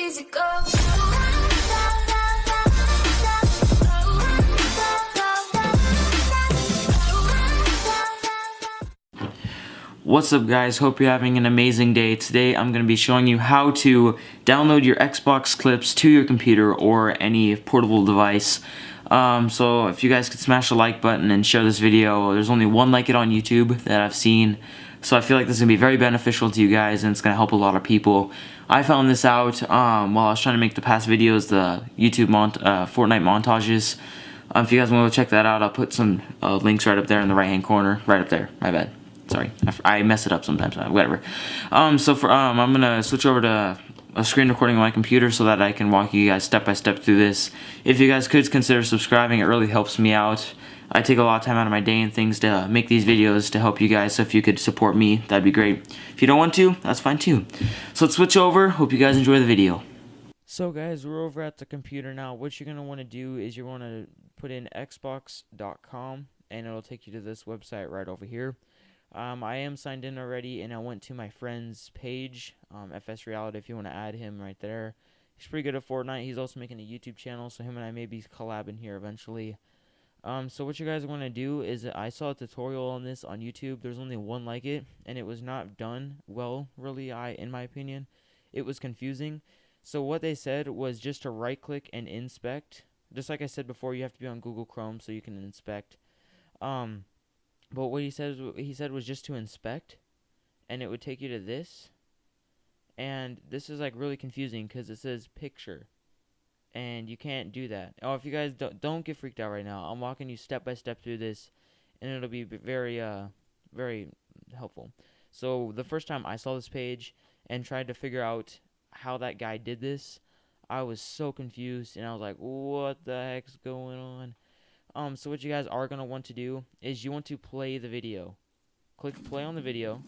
easy go. What's up guys, hope you're having an amazing day. Today I'm going to be showing you how to download your Xbox clips to your computer or any portable device. So if you guys could smash the like button and share this video. There's only one like it on YouTube that I've seen, so I feel like this is going to be very beneficial to you guys and it's going to help a lot of people. I found this out while I was trying to make the past videos, the YouTube Fortnite montages. If you guys want to check that out, I'll put some links right up there in the right hand corner, right up there, my bad. Sorry, I mess it up sometimes, whatever. I'm gonna switch over to a screen recording on my computer so that I can walk you guys step by step through this. If you guys could consider subscribing, it really helps me out. I take a lot of time out of my day and things to make these videos to help you guys, so if you could support me, that'd be great. If you don't want to, that's fine too. So let's switch over, hope you guys enjoy the video. So guys, we're over at the computer now. What you're gonna want to do is you want to put in xbox.com and it'll take you to this website right over here. I am signed in already, and I went to my friend's page, FS Reality, if you want to add him right there. He's pretty good at Fortnite. He's also making a YouTube channel, so him and I may be collabing here eventually. So what you guys want to do is, I saw a tutorial on this on YouTube. There's only one like it, and it was not done well, really, in my opinion. It was confusing. So what they said was just to right-click and inspect. Just like I said before, you have to be on Google Chrome so you can inspect. But what he said was just to inspect, and it would take you to this. And this is like really confusing because it says picture, and you can't do that. Oh, if you guys don't get freaked out right now, I'm walking you step by step through this, and it'll be very very helpful. So the first time I saw this page and tried to figure out how that guy did this, I was so confused, and I was like, what the heck's going on? So what you guys are going to want to do is you want to play the video. Click play on the video.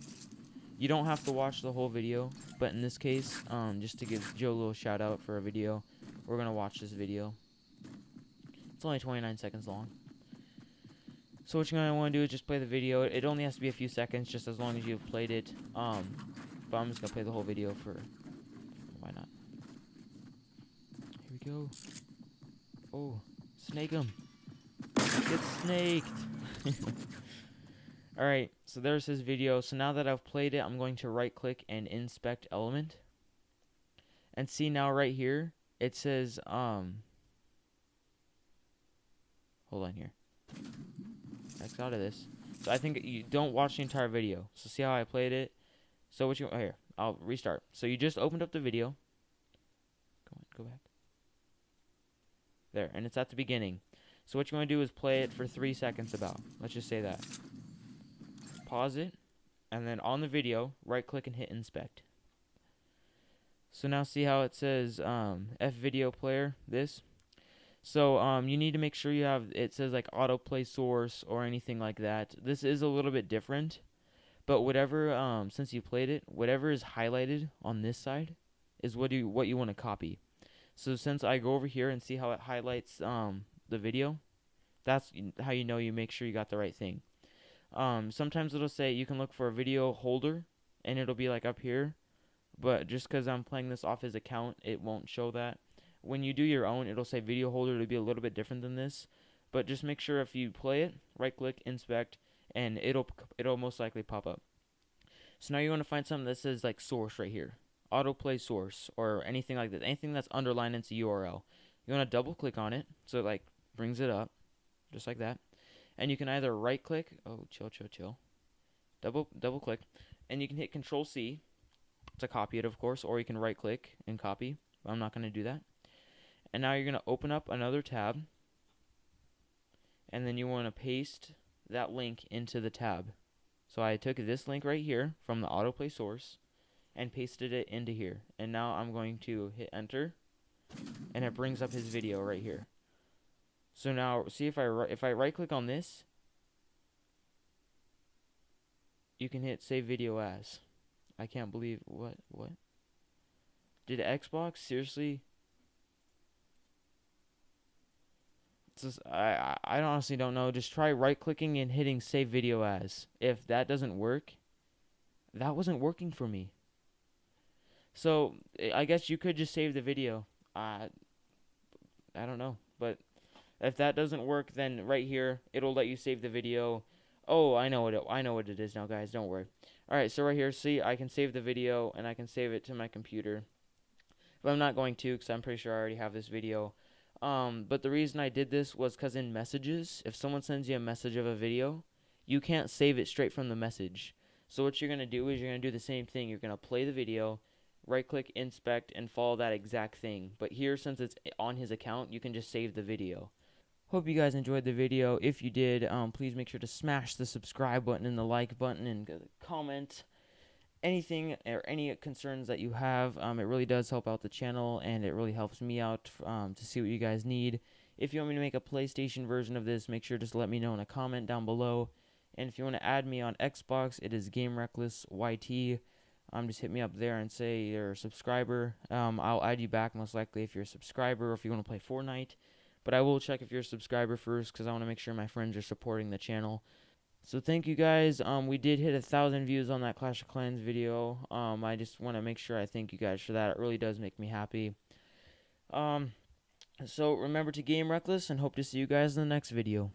You don't have to watch the whole video, but in this case, just to give Joe a little shout out for a video, we're going to watch this video. It's only 29 seconds long. So what you're going to want to do is just play the video. It only has to be a few seconds, just as long as you've played it. But I'm just going to play the whole video for why not. Here we go. Oh, snake him. Get snaked. Alright, so there's his video. So now that I've played it, I'm going to right click and inspect element. And see now right here, it says, hold on here. X out of this. So I think you don't watch the entire video. So see how I played it? So what you, oh here, I'll restart. So you just opened up the video. Go back. There, and it's at the beginning. So what you want to do is play it for 3 seconds about. Let's just say that. Pause it, and then on the video, right click and hit inspect. So now see how it says F video player, this. So you need to make sure you have, it says like autoplay source or anything like that. This is a little bit different, but whatever, since you played it, whatever is highlighted on this side is what you want to copy. So since I go over here and see how it highlights the video, that's how you know you make sure you got the right thing. Sometimes it'll say you can look for a video holder, and it'll be like up here, but just because I'm playing this off his account, it won't show that. When you do your own, it'll say video holder. It'll be a little bit different than this, but just make sure if you play it, right click, inspect, and it'll most likely pop up. So now you want to find something that says like source right here, autoplay source, or anything like that, anything that's underlined into URL. You want to double click on it so it like brings it up, just like that. And you can either right click, chill, double click, and you can hit Control C to copy it, of course, or you can right click and copy, but I'm not going to do that. And now you're going to open up another tab, and then you want to paste that link into the tab. So I took this link right here from the autoplay source and pasted it into here, and now I'm going to hit enter, and it brings up his video right here. So now, see if I right click on this, you can hit save video as. I can't believe, what? Did Xbox seriously? It's just, I honestly don't know. Just try right clicking and hitting save video as. If that doesn't work, that wasn't working for me. So I guess you could just save the video. I don't know, but if that doesn't work, then right here it'll let you save the video. Oh, I know what it is now, guys. Don't worry. All right, so right here, see, I can save the video and I can save it to my computer. But I'm not going to, because I'm pretty sure I already have this video. But the reason I did this was because in messages, if someone sends you a message of a video, you can't save it straight from the message. So what you're going to do is you're going to do the same thing. You're going to play the video, right-click, inspect, and follow that exact thing. But here, since it's on his account, you can just save the video. Hope you guys enjoyed the video. If you did, please make sure to smash the subscribe button and the like button and comment anything or any concerns that you have. It really does help out the channel, and it really helps me out to see what you guys need. If you want me to make a PlayStation version of this, make sure just let me know in a comment down below. And if you want to add me on Xbox, it is GameRecklessYT. Just hit me up there and say you're a subscriber. I'll add you back most likely if you're a subscriber or if you want to play Fortnite. But I will check if you're a subscriber first, because I want to make sure my friends are supporting the channel. So thank you guys. We did hit 1,000 views on that Clash of Clans video. I just want to make sure I thank you guys for that. It really does make me happy. So remember to game reckless, and hope to see you guys in the next video.